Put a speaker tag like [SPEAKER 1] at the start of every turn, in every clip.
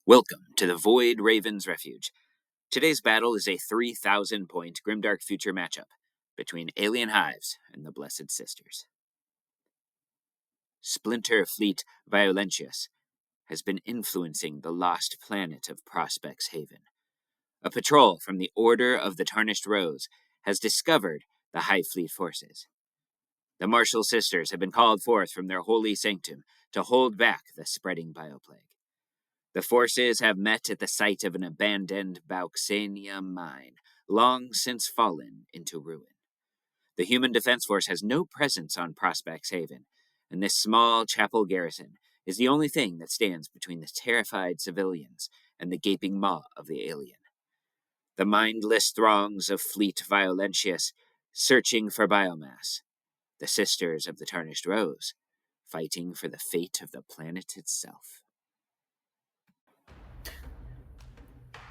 [SPEAKER 1] Welcome to the Void Raven's Refuge. Today's battle is a 3,000-point Grimdark future matchup between alien Hives and the Blessed Sisters. Splinter Fleet Violentius has been influencing the lost planet of Prospax Haven. A patrol from the Order of the Tarnished Rose has discovered the Hive Fleet forces. The Martial Sisters have been called forth from their holy sanctum to hold back the spreading bioplague. The forces have met at the site of an abandoned Bauxanium mine, long since fallen into ruin. The Human Defense Force has no presence on Prospax Haven, and this small chapel garrison is the only thing that stands between the terrified civilians and the gaping maw of the alien. The mindless throngs of Fleet Violentius searching for biomass. The Sisters of the Tarnished Rose fighting for the fate of the planet itself.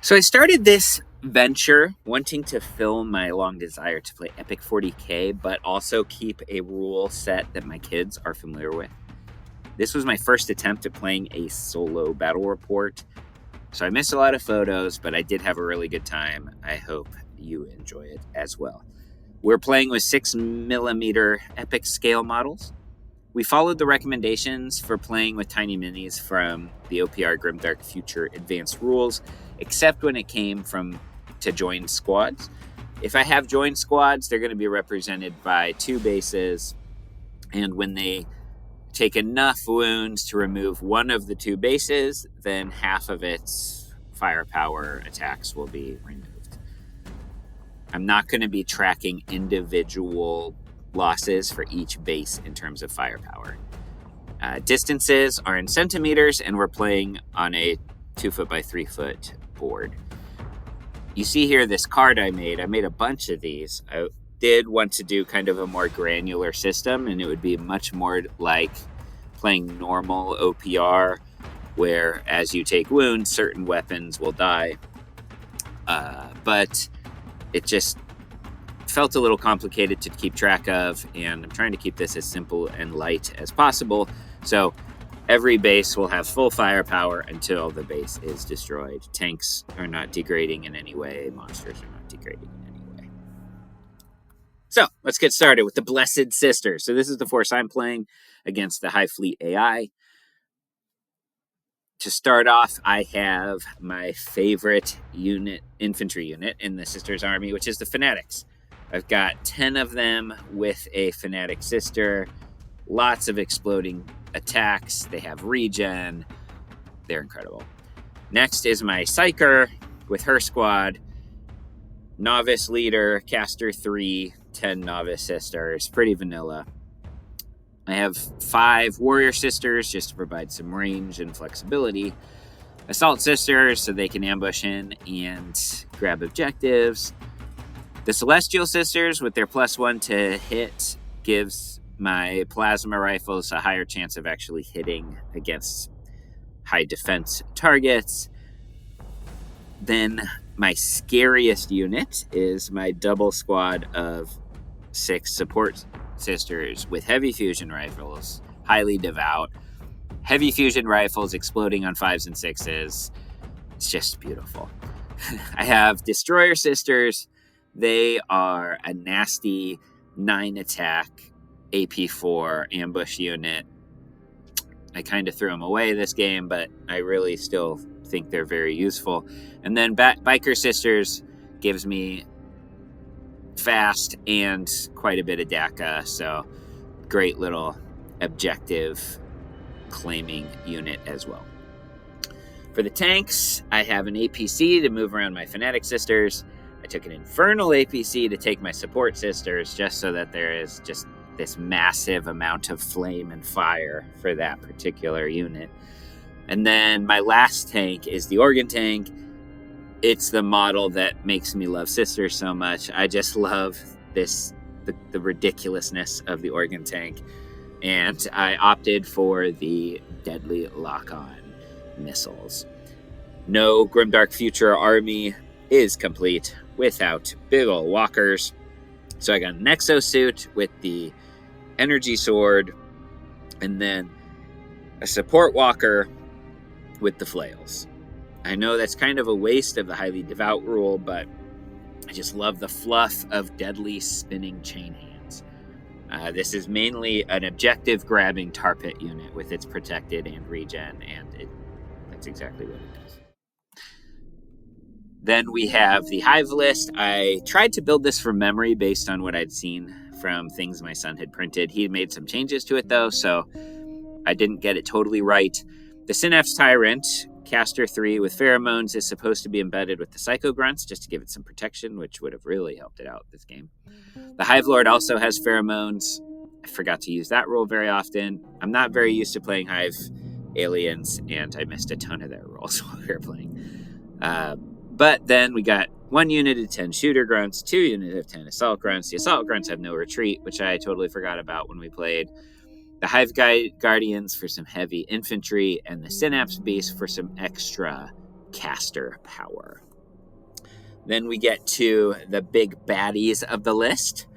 [SPEAKER 1] So I started this venture wanting to fill my long desire to play Epic 40K, but also keep a rule set that my kids are familiar with. This was my first attempt at playing a solo battle report, so I missed a lot of photos, but I did have a really good time. I hope you enjoy it as well. We're playing with 6mm epic scale models. We followed the recommendations for playing with tiny minis from the OPR Grimdark Future Advanced Rules, except when it came to join squads. If I have joined squads, they're going to be represented by 2 bases, and when they take enough wounds to remove one of the 2 bases, then half of its firepower attacks will be removed. I'm not going to be tracking individual losses for each base in terms of firepower. Distances are in centimeters, and we're playing on a 2-foot by 3-foot board. You see here this card I made. I made a bunch of these. I did want to do kind of a more granular system, and it would be much more like playing normal OPR, where as you take wounds, certain weapons will die. But it just felt a little complicated to keep track of, and I'm trying to keep this as simple and light as possible. So every base will have full firepower until the base is destroyed. Tanks are not degrading in any way. Monsters are not degrading in any way. So let's get started with the Blessed Sisters. So this is the force I'm playing against the Hive Fleet AI. To start off, I have my favorite infantry unit in the Sisters Army, which is the Fanatics. I've got 10 of them with a Fanatic Sister. Lots of exploding attacks. They have regen. They're incredible. Next is my Psyker with her squad. Novice Leader, Caster 3, 10 Novice Sisters. Pretty vanilla. I have 5 Warrior Sisters just to provide some range and flexibility. Assault Sisters so they can ambush in and grab objectives. The Celestial Sisters with their +1 to hit gives my plasma rifles a higher chance of actually hitting against high defense targets. Then my scariest unit is my double squad of 6 Support Sisters with heavy fusion rifles, highly devout. Heavy fusion rifles exploding on 5s and 6s. It's just beautiful. I have Destroyer Sisters. They are a nasty 9-attack AP4 ambush unit. I kind of threw them away this game, but I really still think they're very useful. And then Biker Sisters gives me fast and quite a bit of DACA, so great little objective claiming unit as well. For the tanks, I have an APC to move around my Fanatic Sisters. I took an Infernal APC to take my Support Sisters, just so that there is just this massive amount of flame and fire for that particular unit. And then my last tank is the Organ Tank. It's the model that makes me love Sisters so much. I just love the ridiculousness of the Organ Tank. And I opted for the Deadly Lock-On missiles. No Grimdark Future Army is complete without big ol' walkers. So I got an exosuit with the energy sword, and then a support walker with the flails. I know that's kind of a waste of the highly devout rule, but I just love the fluff of deadly spinning chain hands. This is mainly an objective grabbing tar pit unit with its protected and regen, and that's exactly what it does. Then we have the Hive list. I tried to build this from memory based on what I'd seen from things my son had printed. He made some changes to it though, so I didn't get it totally right. The Synapse Tyrant, Caster 3 with Pheromones, is supposed to be embedded with the Psycho Grunts just to give it some protection, which would have really helped it out this game. The Hive Lord also has Pheromones. I forgot to use that rule very often. I'm not very used to playing Hive aliens, and I missed a ton of their rolls while we were playing. But then we got 1 unit of 10 Shooter Grunts, 2 units of 10 Assault Grunts. The Assault Grunts have no retreat, which I totally forgot about when we played. The Hive Guardians for some heavy infantry, and the Synapse Beast for some extra caster power. Then we get to the big baddies of the list.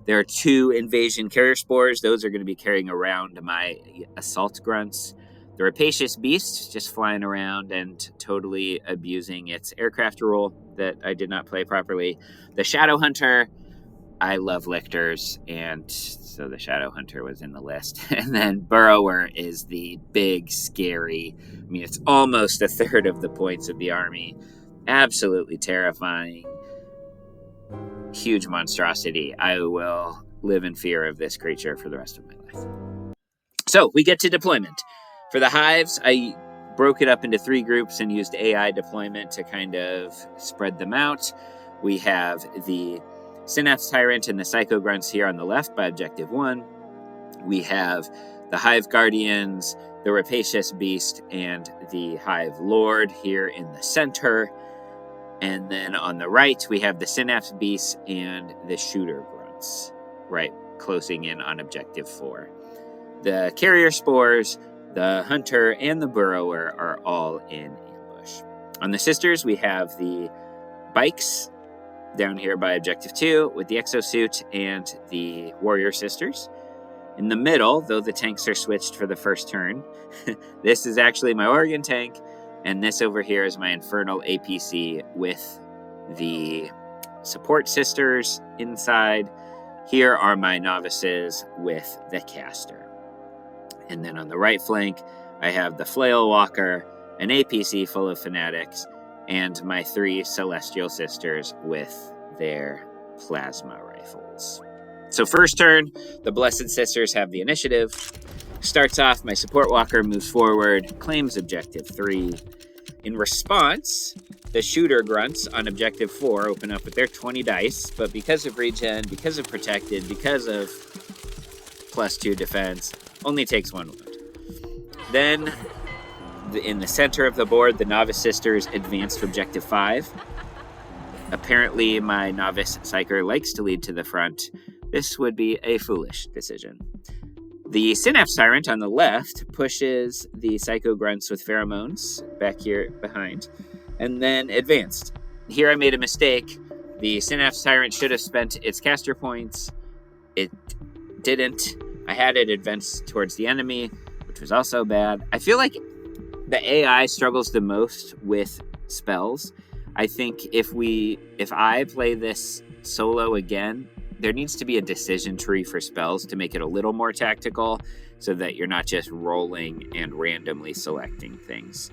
[SPEAKER 1] There are 2 Invasion Carrier Spores. Those are going to be carrying around my Assault Grunts. The Rapacious Beast, just flying around and totally abusing its aircraft rule that I did not play properly. The Shadow Hunter, I love lictors, and so the Shadow Hunter was in the list. And then Burrower is the big, scary, it's almost a third of the points of the army. Absolutely terrifying. Huge monstrosity. I will live in fear of this creature for the rest of my life. So we get to deployment. For the Hives, I broke it up into 3 groups and used AI deployment to kind of spread them out. We have the Synapse Tyrant and the Psycho Grunts here on the left by Objective 1. We have the Hive Guardians, the Rapacious Beast, and the Hive Lord here in the center. And then on the right, we have the Synapse Beasts and the Shooter Grunts, right, closing in on Objective 4. The Carrier Spores, the Hunter, and the Burrower are all in ambush. On the Sisters, we have the Bikes down here by Objective 2 with the Exosuit and the Warrior Sisters. In the middle, though the tanks are switched for the first turn, this is actually my Organ tank, and this over here is my Infernal APC with the Support Sisters inside. Here are my Novices with the Caster. And then on the right flank, I have the Flail Walker, an APC full of Fanatics, and my 3 Celestial Sisters with their Plasma Rifles. So first turn, the Blessed Sisters have the initiative. Starts off, my Support Walker moves forward, claims Objective 3. In response, the Shooter Grunts on Objective 4 open up with their 20 dice, but because of regen, because of protected, because of +2 defense, only takes 1 wound. Then, in the center of the board, the Novice Sisters advance to Objective 5. Apparently, my Novice Psyker likes to lead to the front. This would be a foolish decision. The Synapse Tyrant on the left pushes the Psycho Grunts with Pheromones back here behind, and then advanced. Here I made a mistake. The Synapse Tyrant should have spent its caster points. It didn't. I had it advance towards the enemy, which was also bad. I feel like the AI struggles the most with spells. I think if I play this solo again, there needs to be a decision tree for spells to make it a little more tactical so that you're not just rolling and randomly selecting things.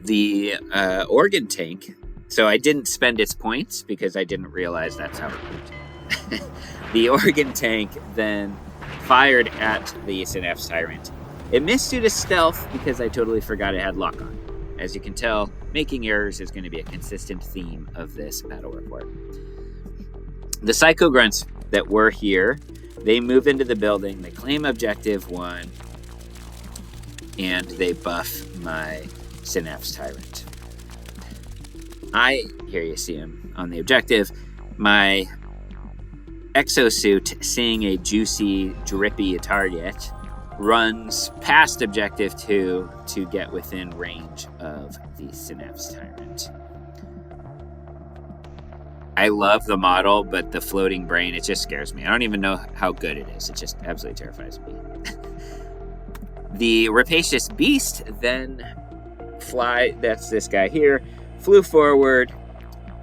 [SPEAKER 1] The Organ tank, so I didn't spend its points because I didn't realize that's how it worked. The Organ tank then fired at the Synapse Tyrant. It missed due to stealth because I totally forgot it had lock on. As you can tell, making errors is going to be a consistent theme of this battle report. The Psycho Grunts that were here, they move into the building, they claim Objective 1, and they buff my Synapse Tyrant. Here you see him on the objective, my Exosuit, seeing a juicy, drippy target, runs past Objective 2 to get within range of the Synapse Tyrant. I love the model, but the floating brain, it just scares me. I don't even know how good it is. It just absolutely terrifies me. The Rapacious Beast then that's this guy here, flew forward,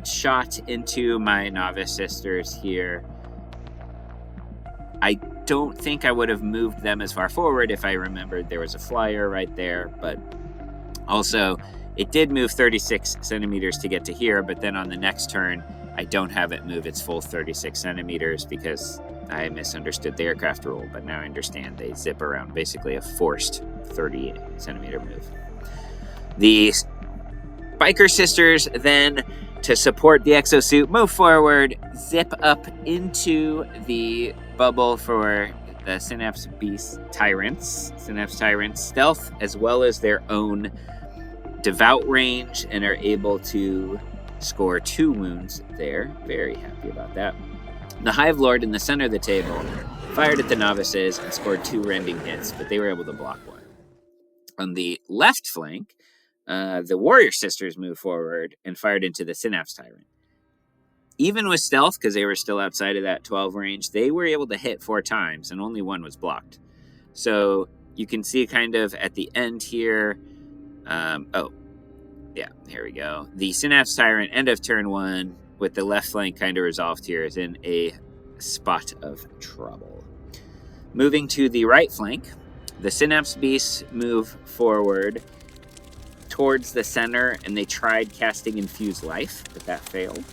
[SPEAKER 1] shot into my novice sisters here. I don't think I would have moved them as far forward if I remembered there was a flyer right there, but also it did move 36 centimeters to get to here, but then on the next turn, I don't have it move its full 36 centimeters because I misunderstood the aircraft rule, but now I understand they zip around, basically a forced 30 centimeter move. The biker sisters then, to support the exosuit, move forward, zip up into the bubble for the Synapse Beast Tyrants, Synapse Tyrants stealth, as well as their own devout range, and are able to score 2 wounds there. Very happy about that. The Hive Lord in the center of the table fired at the novices and scored 2 rending hits, but they were able to block 1. On the left flank, the Warrior Sisters moved forward and fired into the Synapse Tyrant. Even with stealth, because they were still outside of that 12 range, they were able to hit 4 times, and only 1 was blocked. So you can see kind of at the end here, here we go. The Synapse Tyrant, end of turn 1, with the left flank kind of resolved here, is in a spot of trouble. Moving to the right flank, the Synapse Beasts move forward towards the center, and they tried casting Infuse Life, but that failed.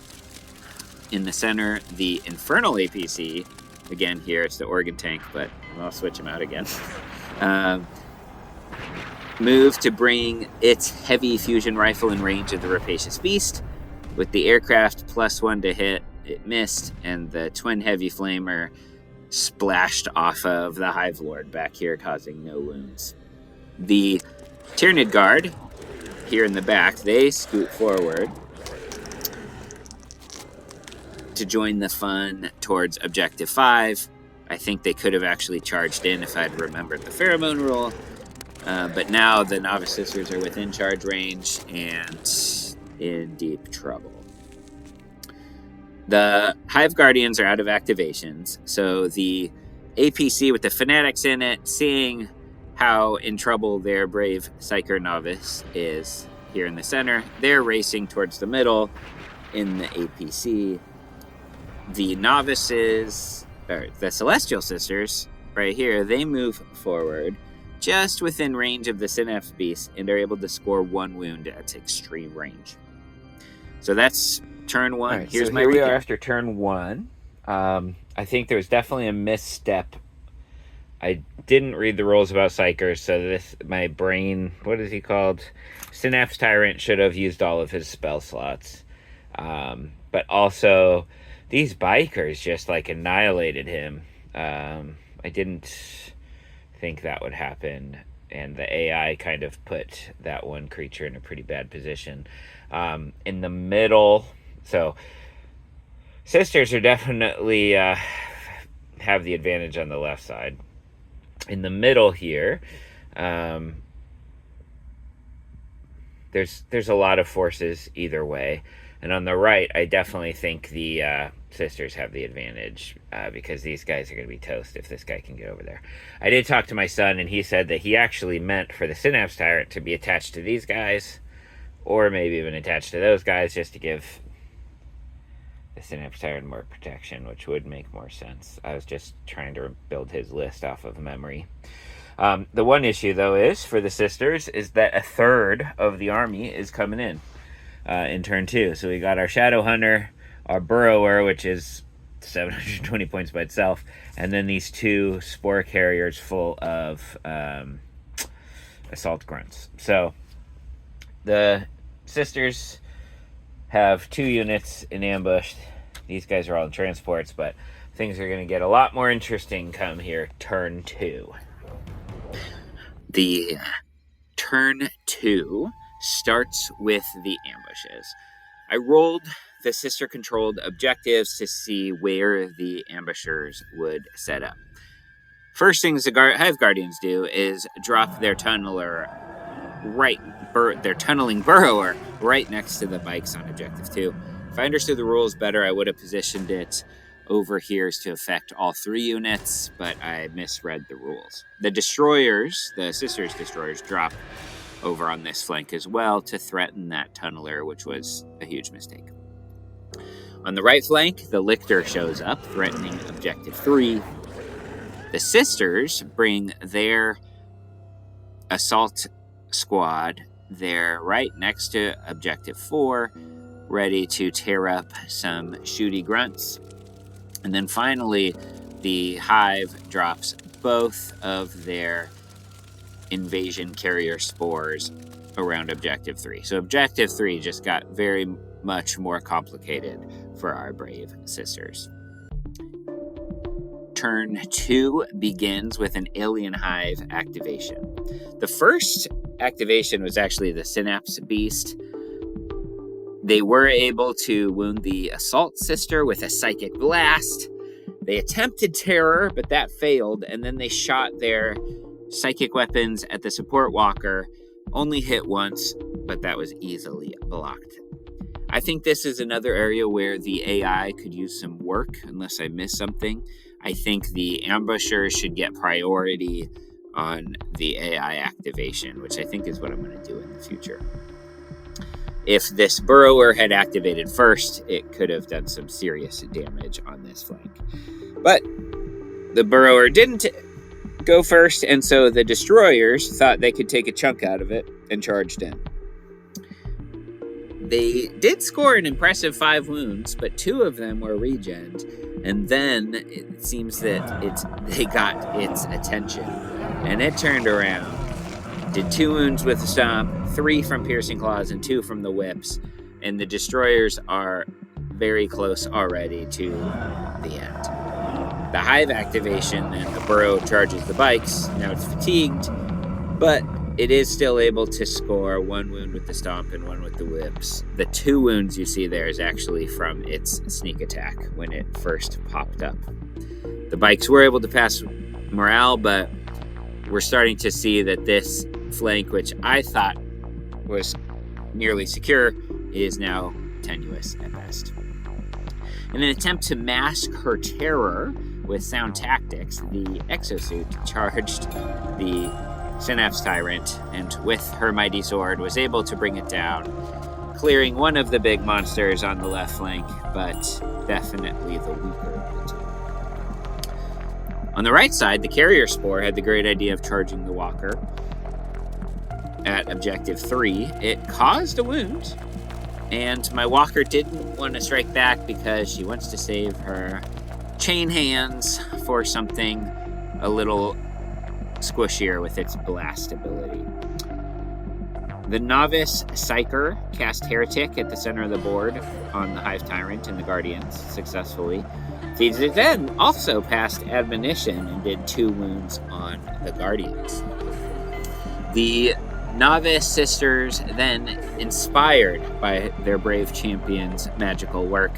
[SPEAKER 1] In the center, the Infernal APC, again here, it's the Organ Tank, but I'll switch him out again. Move to bring its heavy fusion rifle in range of the Rapacious Beast. With the aircraft +1 to hit, it missed, and the Twin Heavy Flamer splashed off of the Hive Lord back here, causing no wounds. The Tyrannid Guard, here in the back, they scoot forward to join the fun towards Objective 5. I think they could have actually charged in if I'd remembered the Pheromone rule. But now the Novice Sisters are within charge range and in deep trouble. The Hive Guardians are out of activations, so the APC with the Fanatics in it, seeing how in trouble their brave Psyker Novice is here in the center, they're racing towards the middle in the APC. The Novices, or the Celestial Sisters, right here, they move forward just within range of the Synapse Beast and are able to score 1 wound at extreme range. So that's turn 1.
[SPEAKER 2] Right,
[SPEAKER 1] Here's
[SPEAKER 2] so
[SPEAKER 1] my
[SPEAKER 2] here
[SPEAKER 1] recap.
[SPEAKER 2] we are after turn 1. I think there was definitely a misstep. I didn't read the rules about Psychers, so my brain, what is he called? Synapse Tyrant should have used all of his spell slots. But also, these bikers just annihilated him. I didn't think that would happen, and the AI kind of put that one creature in a pretty bad position. In the middle, so Sisters are definitely have the advantage on the left side. In the middle here, there's a lot of forces either way. And on the right, I definitely think the Sisters have the advantage because these guys are going to be toast if this guy can get over there. I did talk to my son, and he said that he actually meant for the Synapse Tyrant to be attached to these guys, or maybe even attached to those guys, just to give the Synapse Tyrant more protection, which would make more sense. I was just trying to build his list off of memory. The one issue, though, is for the Sisters is that a third of the army is coming in turn 2. So we got our Shadow Hunter, our Burrower, which is 720 points by itself, and then these 2 Spore Carriers full of Assault Grunts. So the Sisters have 2 units in ambush. These guys are all in transports, but things are going to get a lot more interesting come here turn 2.
[SPEAKER 1] The turn 2 starts with the ambushes. I rolled the sister-controlled objectives to see where the ambushers would set up. First things the Hive Guardians do is drop their tunneler their tunneling burrower right next to the bikes on objective 2. If I understood the rules better, I would have positioned it over here to affect all 3 units, but I misread the rules. The destroyers, the Sisters destroyers, drop over on this flank as well to threaten that tunneler, which was a huge mistake. On the right flank, the Lictor shows up, threatening Objective 3. The Sisters bring their assault squad there right next to Objective 4, ready to tear up some shooty grunts. And then finally, the Hive drops both of their invasion carrier spores around Objective 3. So Objective 3 just got very much more complicated for our brave sisters. Turn 2 begins with an Alien Hive activation. The first activation was actually the Synapse Beast. They were able to wound the Assault Sister with a Psychic Blast. They attempted Terror, but that failed, and then they shot their psychic weapons at the Support Walker. Only hit once, but that was easily blocked. I think this is another area where the AI could use some work, unless I missed something. I think the Ambusher should get priority on the AI activation, which I think is what I'm going to do in the future. If this Burrower had activated first, it could have done some serious damage on this flank. But the Burrower didn't go first, and so the Destroyers thought they could take a chunk out of it and charged in. They did score an impressive 5 wounds, but 2 of them were regened, and then it seems that they got its attention, and it turned around. Did 2 wounds with the Stomp, 3 from Piercing Claws, and 2 from the Whips, and the Destroyers are very close already to the end. The Hive activation, and the Burrow charges the bikes. Now it's fatigued, but it is still able to score 1 wound with the Stomp and 1 with the Whips. The 2 wounds you see there is actually from its sneak attack when it first popped up. The bikes were able to pass morale, but we're starting to see that this flank, which I thought was nearly secure, is now tenuous at best. In an attempt to mask her terror with sound tactics, the Exosuit charged the Synapse Tyrant, and with her mighty sword was able to bring it down, clearing one of the big monsters on the left flank, but definitely the weaker of the two. On the right side, the Carrier Spore had the great idea of charging the Walker at Objective 3. It caused a wound, and my Walker didn't want to strike back because she wants to save her chain hands for something a little squishier with its blast ability. The Novice Psyker cast Heretic at the center of the board on the Hive Tyrant and the Guardians successfully. Thieves then also passed Admonition and did 2 wounds on the Guardians. The Novice Sisters then, inspired by their brave champion's magical work,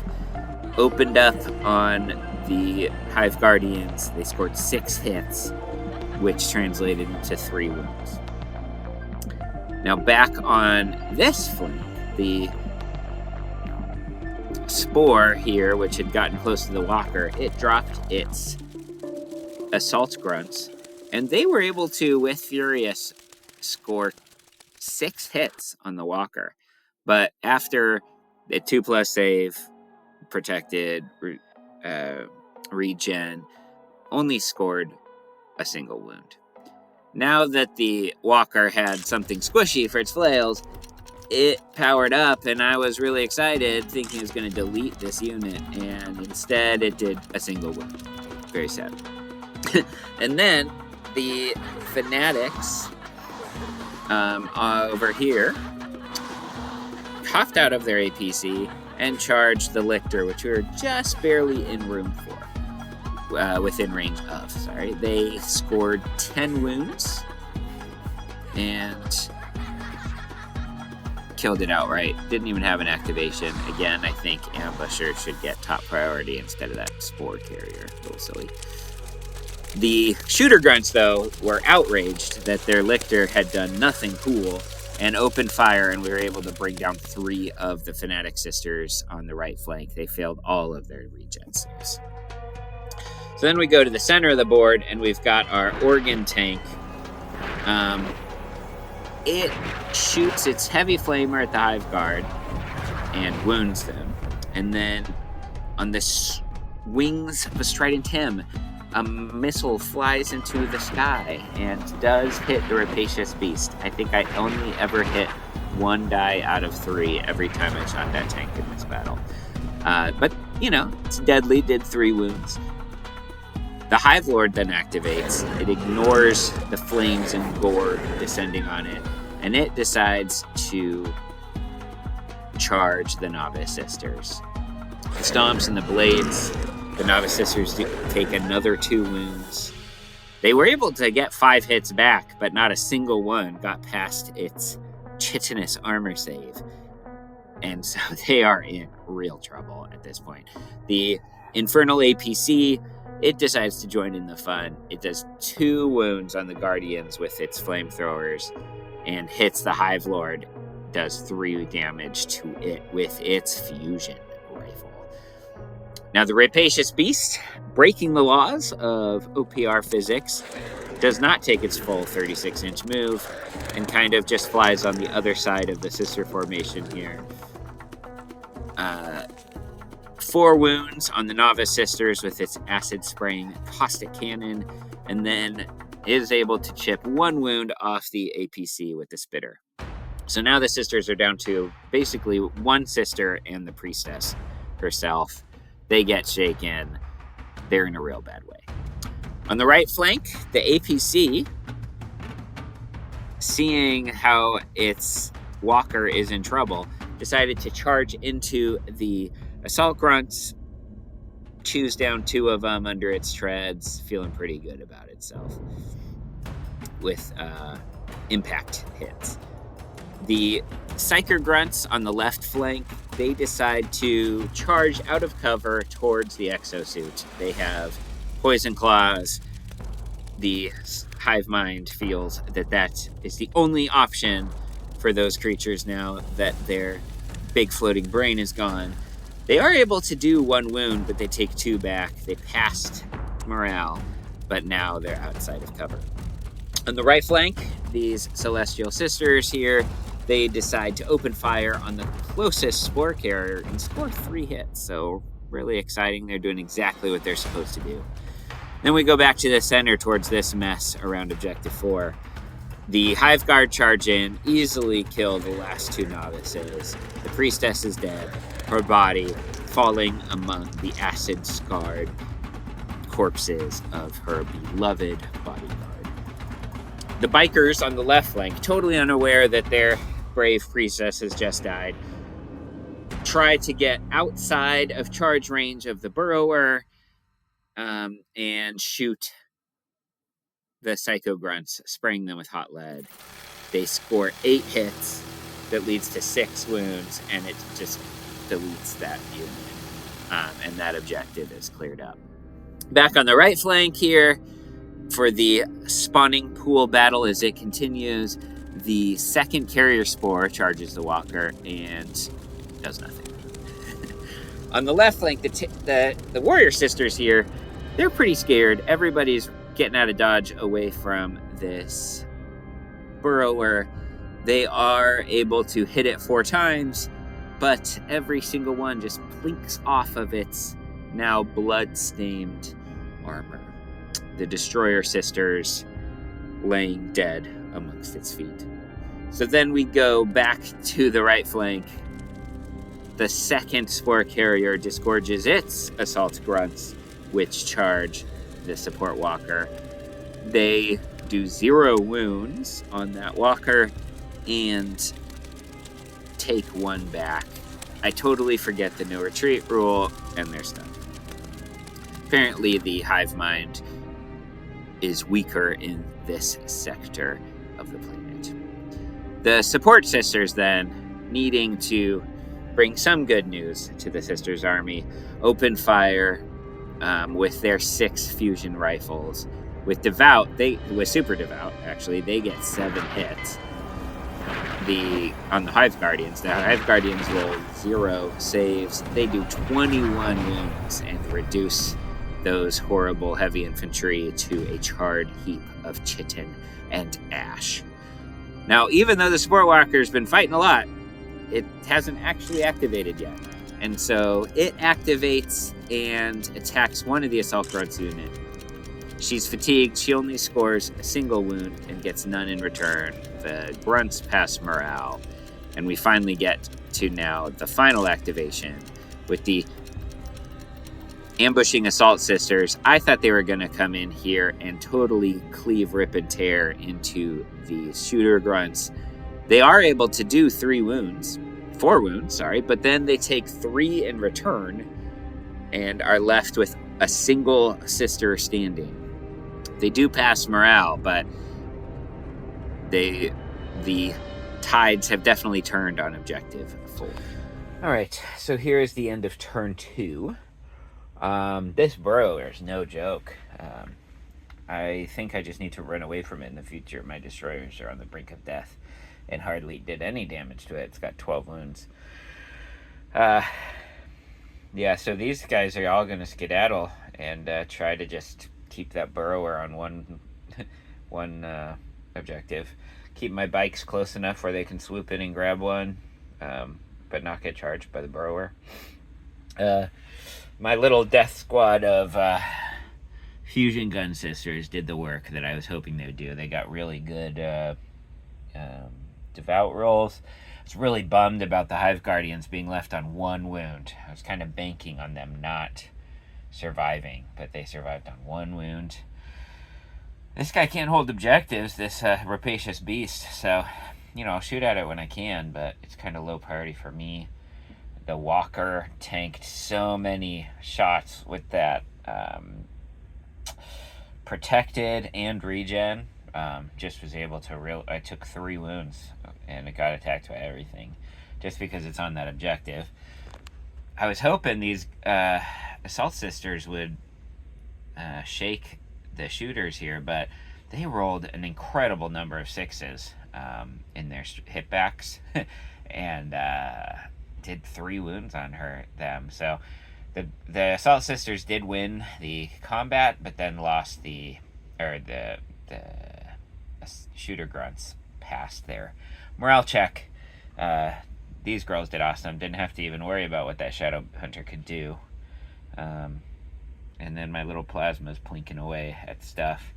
[SPEAKER 1] opened up on the Hive Guardians. They scored 6 hits, which translated into 3 wounds. Now back on this flank, the Spore here, which had gotten close to the Walker, it dropped its Assault Grunts, and they were able to, with Furious, score 6 hits on the Walker. But after the 2+ save, protected, regen, only scored a single wound. Now that the Walker had something squishy for its flails, it powered up, and I was really excited, thinking it was going to delete this unit, and instead it did a single wound. Very sad. And then the Fanatics over here coughed out of their APC and charged the Lictor, which we were just barely in room for. Within range of, sorry. They scored 10 wounds and killed it outright. Didn't even have an activation. Again, I think Ambusher should get top priority instead of that Spore Carrier. A little silly. The Shooter Grunts, though, were outraged that their Lictor had done nothing cool and opened fire, and we were able to bring down 3 of the Fanatic Sisters on the right flank. They failed all of their regen saves. So then we go to the center of the board, and we've got our Organ Tank it shoots its heavy flamer at the Hive Guard and wounds them. And then on the wings of a strident him, a missile flies into the sky and does hit the rapacious beast. I think I only ever hit 1 die out of 3 every time I shot that tank in this battle. But, it's deadly, did 3 wounds. The Hive Lord then activates. It ignores the flames and gore descending on it, and it decides to charge the Novice Sisters. The stomps and the blades, the Novice Sisters take another 2 wounds. They were able to get 5 hits back, but not a single one got past its chitinous armor save. And so they are in real trouble at this point. The Infernal APC, it decides to join in the fun. It does 2 wounds on the Guardians with its flamethrowers and hits the Hive Lord, does 3 damage to it with its fusion rifle. Now the Rapacious Beast, breaking the laws of OPR physics, does not take its full 36-inch move and kind of just flies on the other side of the sister formation here. 4 wounds on the Novice Sisters with its acid-spraying caustic cannon, and then is able to chip 1 wound off the APC with the spitter. So now the sisters are down to basically 1 sister and the priestess herself. They get shaken. They're in a real bad way. On the right flank, the APC, seeing how its walker is in trouble, decided to charge into the assault grunts, chews down 2 of them under its treads, feeling pretty good about itself with impact hits. The Psyker grunts on the left flank, they decide to charge out of cover towards the exosuit. They have poison claws. The hive mind feels that is the only option for those creatures now that their big floating brain is gone. They are able to do 1 wound, but they take 2 back. They passed morale, but now they're outside of cover. On the right flank, these Celestial Sisters here, they decide to open fire on the closest Spore Carrier and score 3 hits. So really exciting. They're doing exactly what they're supposed to do. Then we go back to the center towards this mess around Objective 4. The Hive Guard charge in, easily kill the last 2 novices. The priestess is dead, her body falling among the acid-scarred corpses of her beloved bodyguard. The bikers on the left flank, totally unaware that their brave priestess has just died, try to get outside of charge range of the burrower and shoot the Psycho Grunts, spraying them with hot lead. They score 8 hits. That leads to 6 wounds, and it just deletes that unit. And that objective is cleared up. Back on the right flank here, for the spawning pool battle as it continues, the second carrier spore charges the walker and does nothing. On the left flank, the warrior sisters here, they're pretty scared. Everybody's getting out of dodge away from this burrower. They are able to hit it 4 times, but every single one just plinks off of its now blood-stained armor. The destroyer sisters laying dead amongst its feet. So then we go back to the right flank. The second spore carrier disgorges its assault grunts, which charge the support walker. They do 0 wounds on that walker and take 1 back. I totally forget the no retreat rule, and they're stunned. Apparently, the hive mind is weaker in this sector of the planet. The support sisters then, needing to bring some good news to the sisters' army, open fire with their 6 fusion rifles. With Super Devout, actually, they get 7 hits. On the Hive Guardians, the Hive Guardians roll 0 saves. They do 21 wounds and reduce those horrible heavy infantry to a charred heap of chitin and ash. Now, even though the Sport Walker's been fighting a lot, it hasn't actually activated yet. And so it activates and attacks one of the Assault Grunts unit. She's fatigued. She only scores a single wound and gets none in return. The Grunts pass morale. And we finally get to now the final activation with the ambushing Assault Sisters. I thought they were going to come in here and totally cleave, rip, and tear into these shooter Grunts. They are able to do 4 wounds, but then they take 3 in return and are left with a single sister standing. They do pass morale, but the tides have definitely turned on objective 4.
[SPEAKER 2] All right, so here is the end of turn 2. This burrower is no joke. I think I just need to run away from it in the future. My destroyers are on the brink of death and hardly did any damage to it. It's got 12 wounds. Yeah, so these guys are all going to skedaddle and try to just keep that burrower on one objective. Keep my bikes close enough where they can swoop in and grab one, but not get charged by the burrower. My little death squad of fusion gun sisters did the work that I was hoping they would do. They got really good devout rolls. I was really bummed about the Hive Guardians being left on 1 wound. I was kind of banking on them not surviving, but they survived on 1 wound. This guy can't hold objectives, this rapacious beast, so, I'll shoot at it when I can, but it's kind of low priority for me. The Walker tanked so many shots with that protected and regen. Just was able to I took 3 wounds and it got attacked by everything just because it's on that objective. I was hoping these Assault Sisters would shake the shooters here, but they rolled an incredible number of 6s in their hitbacks and did 3 wounds on them. So the Assault Sisters did win the combat, but then lost the shooter Grunts passed their morale check. These girls did awesome. Didn't have to even worry about what that Shadow Hunter could do. And then my little plasma's plinking away at stuff.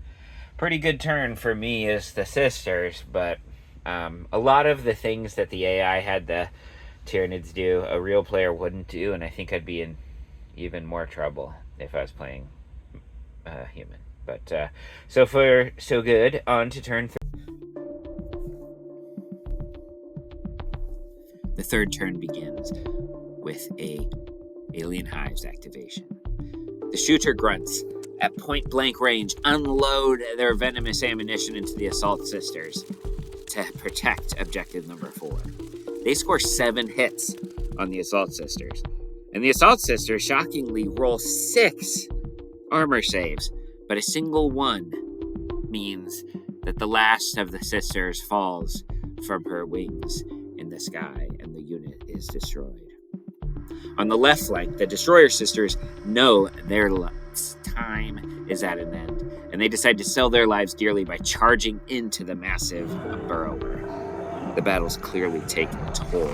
[SPEAKER 2] Pretty good turn for me as the sisters, but a lot of the things that the AI had the Tyranids do, a real player wouldn't do, and I think I'd be in even more trouble if I was playing human. But so far, so good. On to turn 3.
[SPEAKER 1] The third turn begins with a Alien Hives activation. The shooter Grunts, at point-blank range, unload their venomous ammunition into the Assault Sisters to protect objective number 4. They score 7 hits on the Assault Sisters. And the Assault Sisters shockingly roll 6 armor saves, but a single one means that the last of the sisters falls from her wings in the sky and the unit is destroyed. On the left flank, the Destroyer Sisters know their time is at an end, and they decide to sell their lives dearly by charging into the massive burrower. The battle's clearly taken a toll,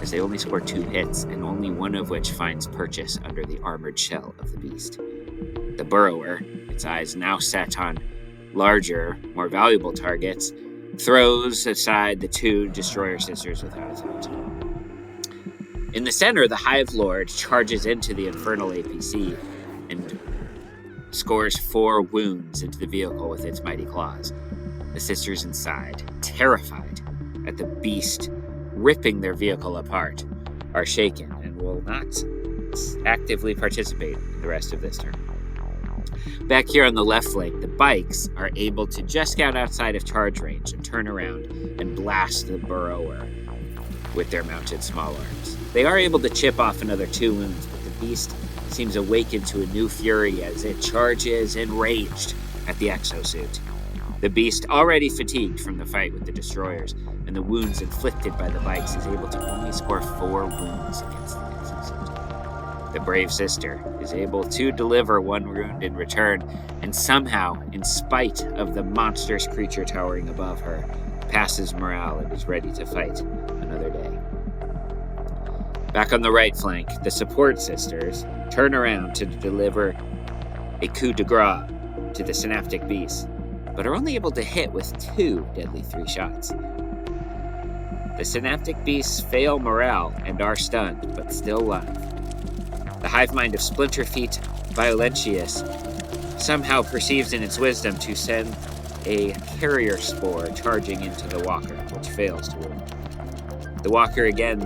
[SPEAKER 1] as they only score 2 hits, and only one of which finds purchase under the armored shell of the beast. The burrower, its eyes now set on larger, more valuable targets, throws aside the 2 Destroyer Sisters without a thought. In the center, the Hive Lord charges into the Infernal APC and scores 4 wounds into the vehicle with its mighty claws. The sisters inside, terrified at the beast ripping their vehicle apart, are shaken and will not actively participate in the rest of this turn. Back here on the left flank, the bikes are able to just scout outside of charge range and turn around and blast the burrower with their mounted small arms. They are able to chip off another 2 wounds, but the beast seems awakened to a new fury as it charges enraged at the exosuit. The beast, already fatigued from the fight with the destroyers and the wounds inflicted by the bikes, is able to only score 4 wounds against the exosuit. The brave sister is able to deliver 1 wound in return, and somehow, in spite of the monstrous creature towering above her, passes morale and is ready to fight another day. Back on the right flank, the support sisters turn around to deliver a coup de grace to the synaptic beast, but are only able to hit with 2 deadly 3 shots. The synaptic beasts fail morale and are stunned, but still alive. The hive mind of Splinterfeet Violentius somehow perceives in its wisdom to send a carrier spore charging into the walker, which fails to wound. The walker again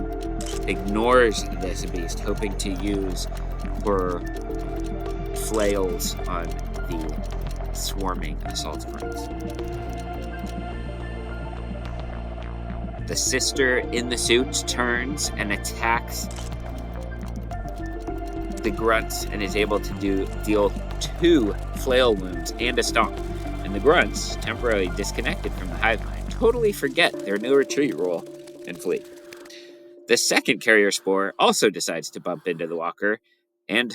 [SPEAKER 1] ignores this beast, hoping to use her flails on the swarming assault grunts. The sister in the suit turns and attacks the grunts and is able to deal 2 flail wounds and a stomp. And the grunts, temporarily disconnected from the hive mind, totally forget their new retreat rule and flee. The second carrier spore also decides to bump into the walker and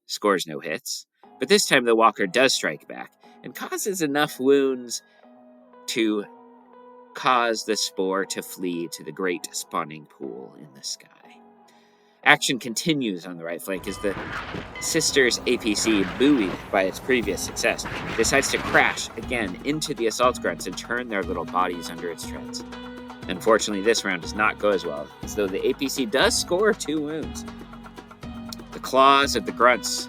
[SPEAKER 1] scores no hits, but this time the walker does strike back and causes enough wounds to cause the spore to flee to the great spawning pool in the sky. Action continues on the right flank as the sisters' APC, buoyed by its previous success, decides to crash again into the assault grunts and turn their little bodies under its treads. Unfortunately, this round does not go as well, as though the APC does score 2 wounds. The claws of the grunts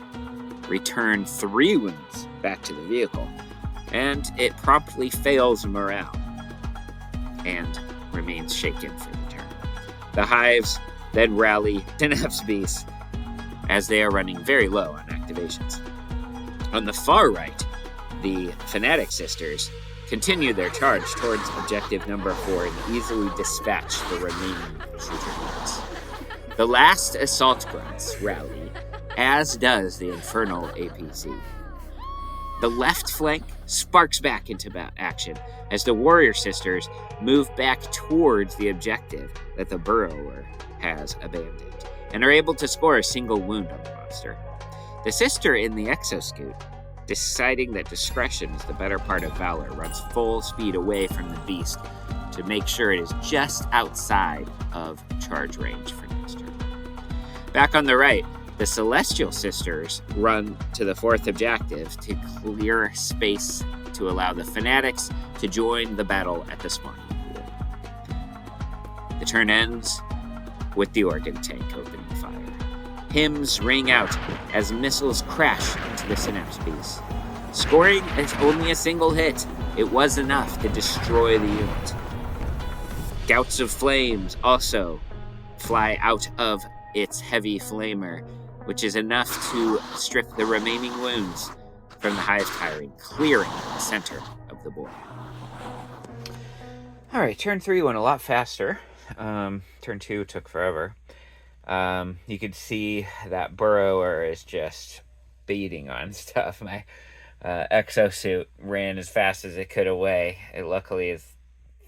[SPEAKER 1] return 3 wounds back to the vehicle, and it promptly fails morale and remains shaken for the turn. The hives then rally Synapse Beasts as they are running very low on activations. On the far right, the Fanatic Sisters continue their charge towards objective number 4 and easily dispatch the remaining shooter units. The last assault grunts rally, as does the Infernal APC. The left flank sparks back into action as the Warrior Sisters move back towards the objective that the Burrower has abandoned, and are able to score a single wound on the monster. The sister in the Exoscoot, deciding that discretion is the better part of valor, runs full speed away from the beast to make sure it is just outside of charge range for next turn. Back on the right, the Celestial Sisters run to the 4th objective to clear space to allow the Fanatics to join the battle at the spawning pool. The turn ends with the organ tank opening fire. Hymns ring out as missiles crash into the Synapse Beast. Scoring as only a single hit, it was enough to destroy the unit. Gouts of flames also fly out of its heavy flamer, which is enough to strip the remaining wounds from the Hive Tyrant, clearing the center of the board.
[SPEAKER 2] Alright, turn 3 went a lot faster. Turn 2 took forever. You could see that Burrower is just beating on stuff. My exosuit ran as fast as it could away. It luckily is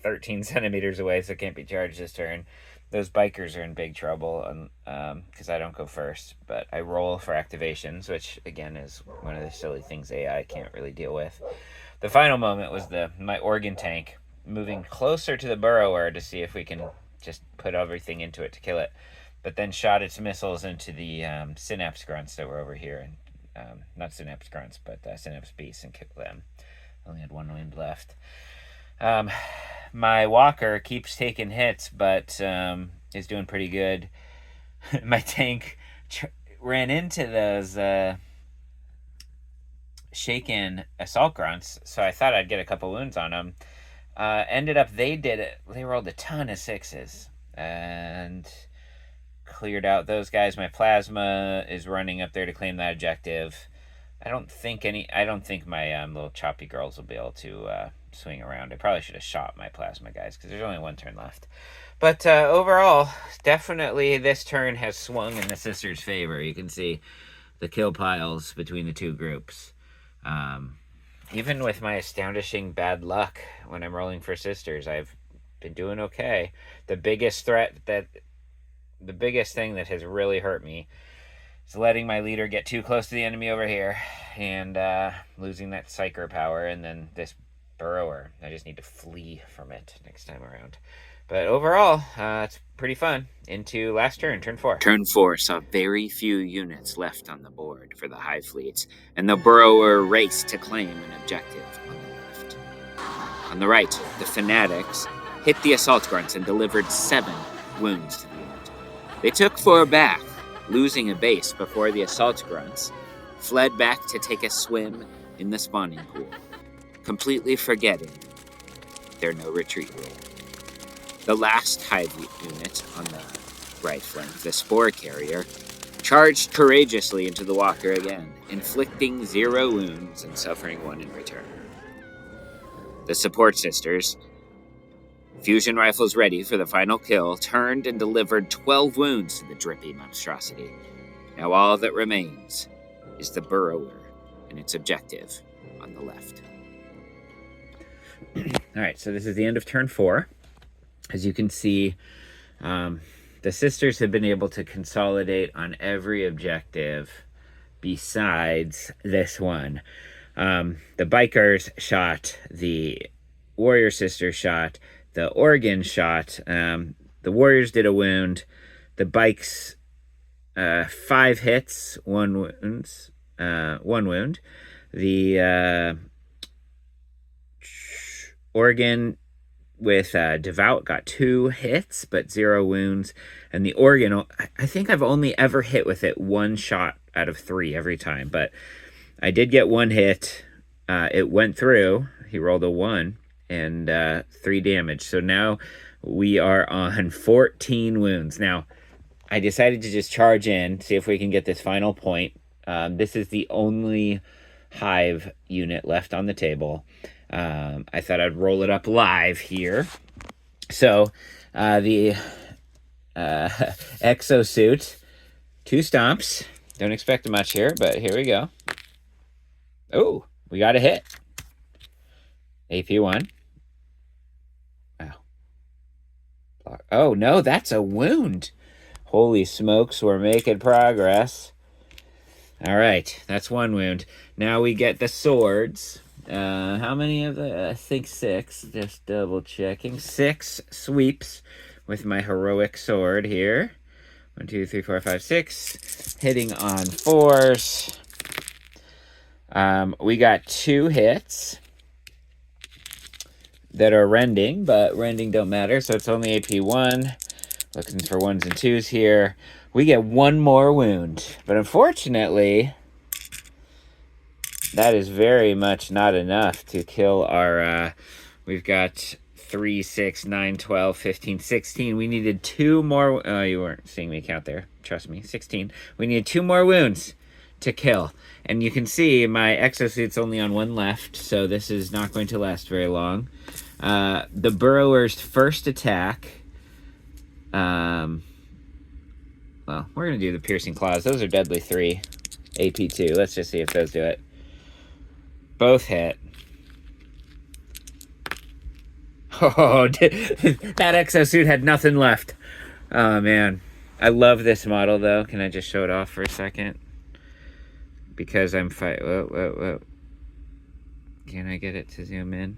[SPEAKER 2] 13 centimeters away, so it can't be charged this turn. Those bikers are in big trouble because I don't go first, but I roll for activations, which again is one of the silly things AI can't really deal with. The final moment was my organ tank moving closer to the Burrower to see if we can just put everything into it to kill it, but then shot its missiles into the Synapse Grunts that were over here, and not Synapse Grunts, but Synapse Beasts, and killed them. Only had 1 wind left. My walker keeps taking hits, but is doing pretty good. My tank ran into those shaken assault grunts, so I thought I'd get a couple wounds on them. Ended up they rolled a ton of 6s and cleared out those guys. My plasma is running up there to claim that objective. I don't think my little choppy girls will be able to swing around. I probably should have shot my plasma guys because there's only 1 turn left. But overall, definitely this turn has swung in the sisters' favor. You can see the kill piles between the 2 groups. Even with my astonishing bad luck when I'm rolling for sisters, I've been doing okay. The biggest thing that has really hurt me is letting my leader get too close to the enemy over here and losing that psyker power, and then this burrower. I just need to flee from it next time around. But overall, it's pretty fun. Into last turn, turn 4.
[SPEAKER 1] Turn 4 saw very few units left on the board for the Hive fleets, and the burrower raced to claim an objective on the left. On the right, the fanatics hit the assault grunts and delivered 7 wounds to the unit. They took 4 back, losing a base before the assault grunts fled back to take a swim in the spawning pool, completely forgetting their no retreat rule. The last Hive unit on the right flank, the Spore Carrier, charged courageously into the walker again, inflicting 0 wounds and suffering 1 in return. The Support Sisters, fusion rifles ready for the final kill, turned and delivered 12 wounds to the drippy monstrosity. Now all that remains is the burrower and its objective on the left.
[SPEAKER 2] All right, so this is the end of turn 4. As you can see, the sisters have been able to consolidate on every objective besides this one. The bikers shot, the warrior sister shot, the Oregon shot, the warriors did a wound, the bikes 5 hits, 1 wound. The Oregon with Devout got 2 hits, but 0 wounds. And the Oregon, I think I've only ever hit with it 1 shot out of 3 every time. But I did get 1 hit. It went through. He rolled a 1 and 3 damage. So now we are on 14 wounds. Now, I decided to just charge in, see if we can get this final point. This is the only Hive unit left on the table. I thought I'd roll it up live here. So, the exosuit, 2 stomps. Don't expect much here, but here we go. Oh, we got a hit. AP1. Wow. Oh, no, that's a wound. Holy smokes, we're making progress. All right, that's 1 wound. Now we get the swords. How many of the? I think 6. Just double checking. 6 sweeps with my heroic sword here. 1, 2, 3, 4, 5, 6. Hitting on 4s. We got 2 hits that are rending, but rending don't matter, so it's only AP1. Looking for 1s and 2s here. We get 1 more wound, but unfortunately, that is very much not enough to kill our, we've got 3, 6, 9, 12, 15, 16. We needed 2 more, oh, you weren't seeing me count there, trust me, 16. We needed 2 more wounds to kill. And you can see my exosuit's only on 1 left, so this is not going to last very long. The burrower's first attack, well, we're going to do the piercing claws. Those are deadly 3, AP2. Let's just see if those do it. Both hit. Oh, that exosuit had nothing left. Oh, man. I love this model, though. Can I just show it off for a second? Because I'm whoa. Can I get it to zoom in?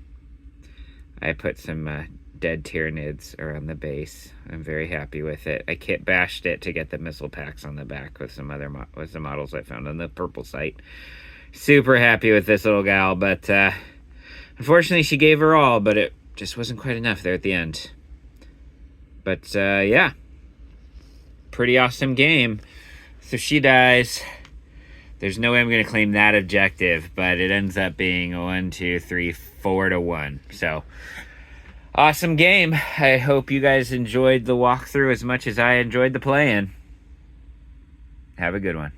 [SPEAKER 2] I put some dead Tyranids around the base. I'm very happy with it. I bashed it to get the missile packs on the back with some other with the models I found on the purple site. Super happy with this little gal, but unfortunately she gave her all, but it just wasn't quite enough there at the end. But yeah, pretty awesome game. So she dies. There's no way I'm going to claim that objective, but it ends up being 1, 2, 3, 4 to 1. So awesome game. I hope you guys enjoyed the walkthrough as much as I enjoyed the play-in. Have a good one.